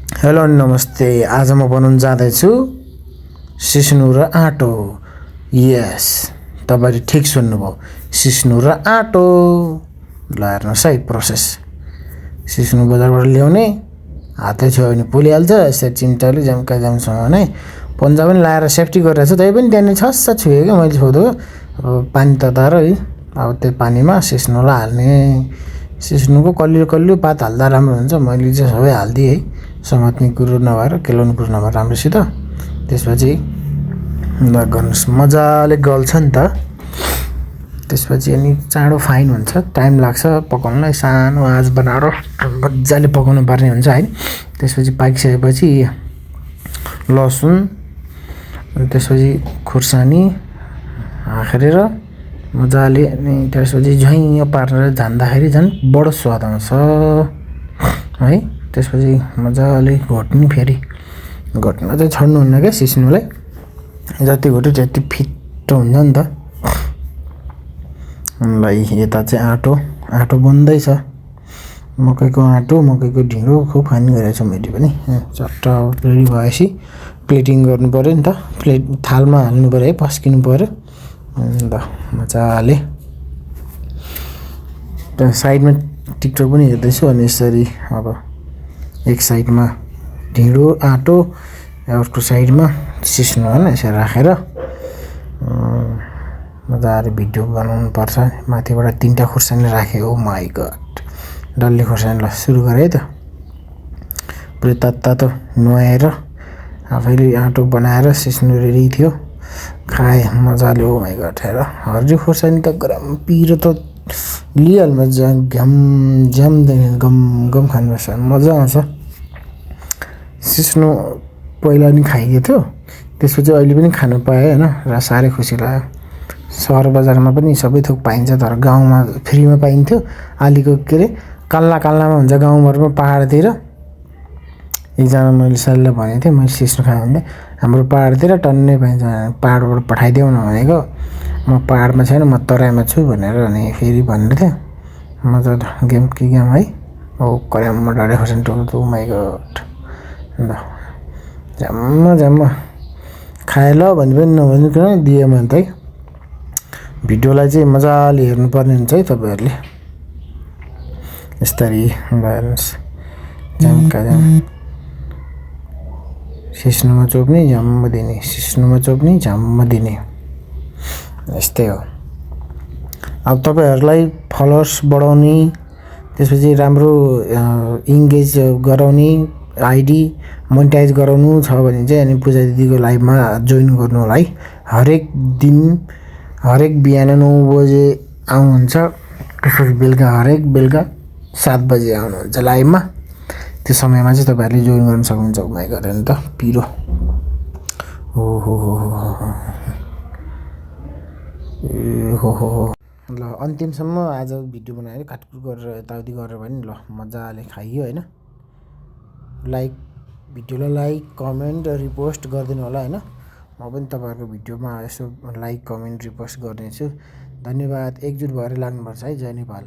Hello नमस्ते। आज म बनाउन जाँदैछु सिस्नु र आँटो। यस, तपाईँले ठिक सुन्नुभयो, सिस्नु र आँटो। ल हेर्नुहोस् है प्रोसेस। सिस्नु बजारबाट ल्याउने, हातै छ्यो भने पोलिहाल्छ। यसरी चिम्टाले झ्याम्का झ्यामसँग नै पन्जा पनि लाएर सेफ्टी गरिरहेको छु। त्यही पनि त्यहाँनिर छस्स छुएँ क्या मैले छोड्दो। अब पानी तताएर है, अब त्यो पानीमा सिस्नुलाई हाल्ने। सिस्नुको कलियो कलियो पात हाल्दा राम्रो हुन्छ। मैले चाहिँ सबै हालिदिएँ है, समात्ने कुरो नभएर, केलाउने कुरो नभएर राम्रोसित। त्यसपछि गर्नुहोस्, मजाले गल्छ नि त। त्यसपछि अनि चाँडो फाइन हुन्छ, टाइम लाग्छ पकाउनलाई। सानो आँच बनाएर मजाले पकाउनु पर्ने हुन्छ है। त्यसपछि पाकिसकेपछि लसुन, अनि त्यसपछि खुर्सानी हाखेर मजाले, अनि त्यसपछि झैँ पारेर झान्दाखेरि झन् बडो स्वाद आउँछ है। त्यसपछि मजाले घोट्ने, फेरि घोट्न चाहिँ छोड्नुहुन्न क्या सिस्नुलाई। जति घोट्यो त्यति फिट्टो हुन्छ नि त। ल यता चाहिँ आँटो बन्दैछ। मकैको आँटो, मकैको ढिँडो खुब खाने गरेको छु मैले पनि। चट्ट रेडी भएपछि प्लेटिङ गर्नु पऱ्यो नि त। थालमा हाल्नु पऱ्यो है, पस्किनु पऱ्यो। ल मजाले साइडमा टिकटक पनि हेर्दैछु। अनि यसरी अब एक साइडमा ढिँडो आँटो, अर्को साइडमा सिस्नु होइन, यसरी राखेर मजाले भिडियो बनाउनु पर्छ। माथिबाट 3टा खुर्सानी राखेँ। ओ माई गड, डल्ले खुर्सानी। ल सुरु गरेँ है त। पुरै तातो नुहाएर आफैले आँटो बनाएर सिस्नु रेडी थियो। खाएँ मजाले। ओ माई गड, हेर हरियो खुर्सानी त गरम पिरो त लिइहाल्नु, घ्याम झ्याम गम गम खानुपर्छ, मजा आउँछ। सिस्नु पहिला नि खाइएको थियो, त्यसपछि अहिले पनि खानु पाएँ होइन, र साह्रै खुसी लाग्यो। सहर बजारमा पनि सबै थोक पाइन्छ, तर गाउँमा फ्रीमा पाइन्थ्यो। आलीको के अरे काल्लामा हुन्छ गाउँभरमा, पाहाडतिर। एकजना मैले सालीलाई भनेको थिएँ, मैले सिस्नु खाएँ भने हाम्रो पाहाडतिर टन्नै पाइन्छ, पाहाडबाट पठाइदेऊ न भनेको। म पाहाडमा छैन, म तराईमा छु भनेर। अनि फेरि भनेको थिएँ मजाले गेम है। ओ कराममा डढे खुर्सानी टोक्दो। ओ माई गड, ल झ्याम्म खाएँ ल भने पनि नभनिकन दिएँ मैले त है। भिडियोलाई चाहिँ मजाले हेर्नुपर्ने हुन्छ है तपाईँहरूले। यस्तरी हेर्नुहोस्, झ्याम्का झ्याम सिस्नुमा चोप्ने, झ्याम्म दिने, सिस्नुमा चोप्ने, झ्याम्म दिने। यस्तै हो। अब तपाईँहरूलाई फलोवर्स बढाउने, त्यसपछि राम्रो इङ्गेज गराउने, आइडी मोनिटाइज गराउनु छ भने चाहिँ अनि पूजा दिदीको लाइभमा जोइन गर्नु होला है। हरेक बिहान 9 बजे आउनुहुन्छ। त्यसपछि हरेक बेलुका 7 बजे आउनुहुन्छ लाइभमा। त्यो समयमा चाहिँ तपाईँहरूले जोइन गर्न सक्नुहुन्छ। उमाइ गरेर नि त पिरो। हो ल अन्तिमसम्म आज भिडियो बनाएर काटकुट गरेर यताउति गरेर पनि ल मजाले खाइयो होइन। भिडियोलाई लाइक कमेन्ट रिपोस्ट गरिदिनु होला होइन। म पनि तपाईँहरूको भिडियोमा यसो लाइक कमेन्ट रिपोस्ट गर्नेछु। धन्यवाद। एकजुट भएर लाग्नुपर्छ है। जय नेपाल।